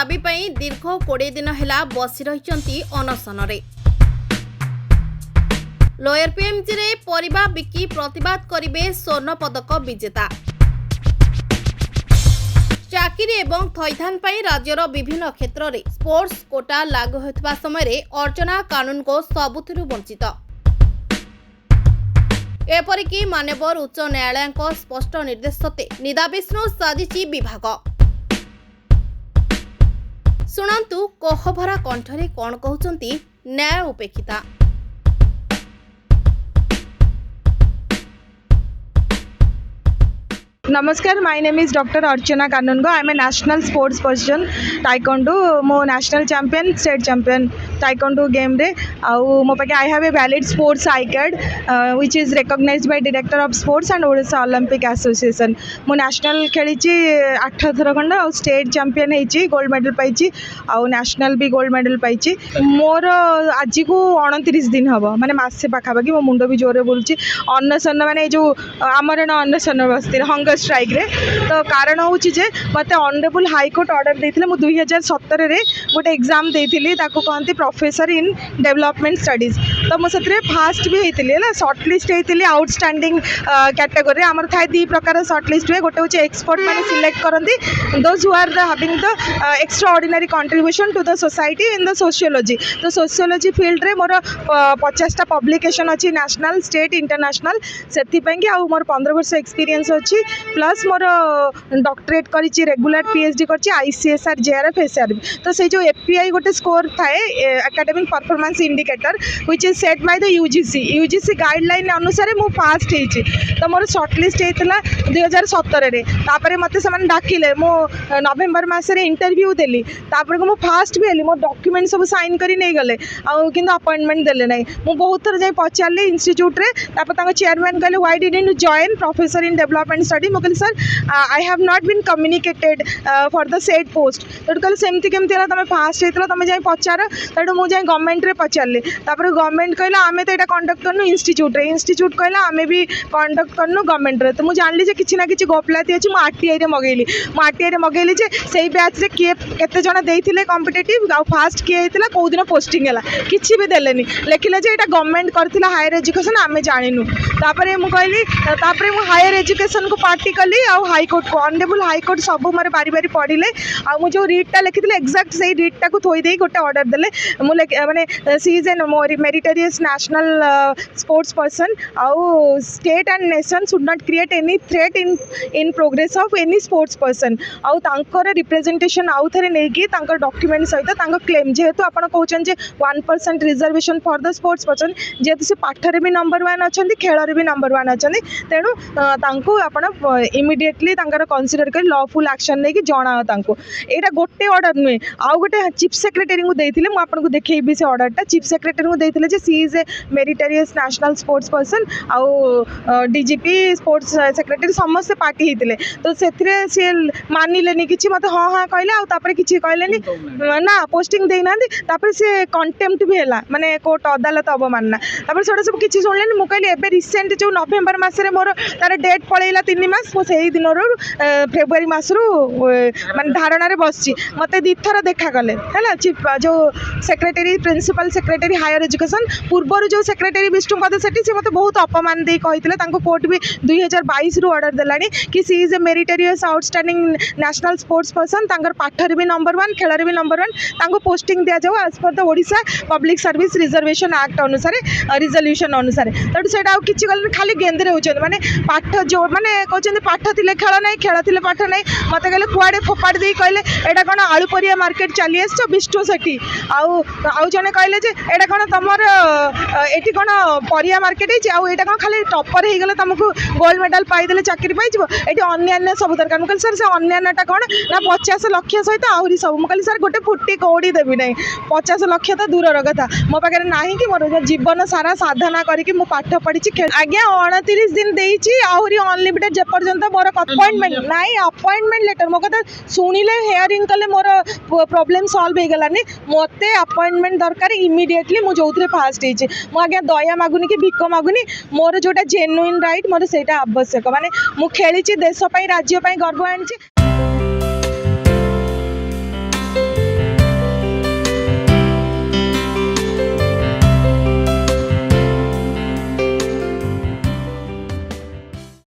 दाबी पई दीर्घ 20 दिन हेला बसी रहिचंती अनशनरे। लोयर पीएमजी रे परिबा बिकी प्रतिवाद करिवे स्वर्ण पदक विजेता। चाकरी एवं थैथान पई राज्यर विभिन्न क्षेत्र में स्पोर्ट्स कोटा लागू होता समय अर्चना कानून को सबुथिरु वंचित। एपरिकी मान्यवर उच्च न्यायालय स्पष्ट निर्देशते निदाविष्णु साजिची विभाग। शुणु कोहभरा कंठरे कौन कहते न्याय उपेक्षिता। नमस्कार, my name is doctor Archana Kanungo. I am a national sports person taekwondo. मो national champion state champion taekwondo game रे आउ मो पाके I have a valid sports I card which is recognized by director of sports and Odisha Olympic association. मो national खेली 8 थर खंड आ स्टेट चैंपियन हेची गोल्ड मेडल पाइची आउ नेशनल भी गोल्ड मेडल पाइची। मोर आज को 29 दिन हबो माने मासे पाखा पाखी मो मुंडो भी जोरे बोलची। अन्नसन माने जो हमर अन्नसन बस्ती हंगर स्ट्राइक रे तो कारण हूँ जे मत ऑनरेबल हाईकोर्ट ऑर्डर देते। मुझे 2017 रे गोटे एग्जाम देती कहते प्रोफेसर इन डेवलपमेंट स्टडीज। तो मुझे फास्ट भी होती है सर्टलिस्ट होती आउटस्टैंडिंग कैटेगोरी। आमर थाए 2 प्रकार सर्टलिस्ट हुए। गोटे हूँ एक्सपर्ट मैंने सिलेक्ट करती those who are having the extraordinary contribution to the society in the sociology. तो सोशियोलॉजी फील्ड रे मोर 50टा पब्लिकेशन अच्छी नेशनल स्टेट इंटरनेशनल से मोर 15 वर्ष एक्सपीरियंस अच्छी प्लस मोर डॉक्टरेट करी रेगुलर पीएचडी कर आईसीएसआर जेआरएफ एसआरबी। तो से जो एपीआई गोटे स्कोर थाए academic performance indicator which is set by the UGC guideline अनुसार मु फास्ट होती। तो मोर शॉर्टलिस्ट होता 2017 रे। तापर मते से डाकिले मो नवेम्बर मासरे इंटरव्यू देली तापर को मु फास्ट भी हेली। मोर डॉक्यूमेंट सब साइन करी नहीं गले आउ किंतु अपॉइंटमेंट देले नहीं। मु बहुत थर जाई पचारली इंस्टीट्यूट रे तापर तांको चेयरमैन कहले why didn't you join professor in development study. मुझे sir I have not been communicated for the set post. तो कहले सेमती केमती है तुम फास्ट होता तुम जाए पचार। तो मुझे गवर्नमेंट रे पचारे तापर गवर्नमेंट कहला आमे तो ये कंडक्ट करनु इंस्टीट्यूट रे। इंस्टीट्यूट कहला आमे भी कंडक्ट करनु गवर्नमेंट रे। तो मुझे जानली जे किछि ना किछि गोपलाती अछि। मु आरटीआई रे मगेली जे सेही बैच रे किए केते जण देइथिले कॉम्पिटिटिव आ फास्ट किए हेतिला को दिन पोस्टिंग हैला किछि भी देलेनी लेखिले जे एटा गवर्नमेंट करथिला हायर एजुकेशन आमे जानिनु। तापर मु कहली तापर मु हायर एजुकेशन को पार्टी कली आउ हाईकोर्ट को ऑनरेबल हाईकोर्ट सब मोर बारी बारी पढ़िले आ मु जो रीडटा लिखी एक्जाक्ट से रीडटा को थोई दे गोटे ऑर्डर देले माने she is an meritorious national sports person आउ state and nation should not create any threat in progress of any sports person आउ तांकर रिप्रेजेंटेशन आउ थरे नेकी तांकर डॉक्यूमेंट सहित तांकर क्लेम जेहेतु आपण कहउछन जे 1% reservation for the sports person जेहेतु से पाठरे भी नंबर 1 अछंती खेलरे भी नंबर 1 अछंती तेणु तांको आपण इमिडिएटली तांकर कंसीडर कर लॉफुल एक्शन नहीं कि जणा तांको। एटा गोटे ऑर्डर नुहे आउ गोटे चीफ सेक्रेटरी को देथिले। मु आपन को देखैबी से ऑर्डरटा चीफ सेक्रेटरी को देथिले जे she is a meritorious national sports person आउ डीजीपी स्पोर्ट्स सेक्रेटरी समस्त पार्टी हेतिले। तो सेथिरे से मानिलेनी किछि मते हां हां कहले आउ तापर किछि कहलेनी ना पोस्टिंग देई नांदी। तापर से कंटेम्प्ट भी हैला माने कोर्ट अदालत अवमानना। तापर सेडा सब किछि सुनलेनी। मु कहले एबे रिसेंट जो नवेम्बर मासरे मोर तार डेट पळेला 3 मास मो सेही दिन फेब्रुआरी मासरू मान धारणा रे बसची मते 2 थर देखा गले हैला चीफ जो secretary principal secretary higher education पूर्वर जो सेक्रेटरी विष्णुपद सेठी से मते बहुत अपमान दे कहितले। तांको कोर्ट भी 2022 रु ऑर्डर देलानी कि she is a meritorious outstanding national sports person तांकर पाठर भी नंबर 1 खेलर भी नंबर 1 तांको पोस्टिंग दिया जाओ as per the Odisha public service reservation act अनुसार रिजोल्यूशन अनुसार। तो सेटा किछि गल खाली गेंदरे होचन माने पाठ जो माने कहते पाठ थिले खेल ना खेल थिले पाठ ना मत कहले कुआड़े फोपाड़ी दे कहले एटा कौन आलू परिया मार्केट चली आस विष्णु सेठी आउ जने कहले जे एटा कौन तुमर एटी कौन परिया मार्केट है कौन खाली टॉपर हो गले तुमको गोल्ड मेडल पाइदे चाकरी पाइब ये अन्य सब दरकार। मुझे सर से अन्यटा कौन ना 50 लाख सहित आहरी सब मुझे सर गोटे फुटी कौड़ी देवी ना 50 लाख तो दूर कथा मो पाखे ना कि मोर जीवन सारा साधना करके पाठ पढ़ी आज्ञा 29 दिन देती आहरी अनलिमिटेड जेपर्यंत मोर अपॉइंटमेंट ना अपॉइंटमेंट लेटर मो कथा शुणिले हेयरिंग कले मोर प्रॉब्लम सॉल्व हो गलानी मत अपॉइंटमेंट दरकार इमिडिएटली मु जो फास्ट होती मुझे दया मागुनी कि भिक मागुनी मोर जोटा जेन्युइन राइट मोर सेटा आवश्यक माने मु खेली देश राज्य गर्व आनी।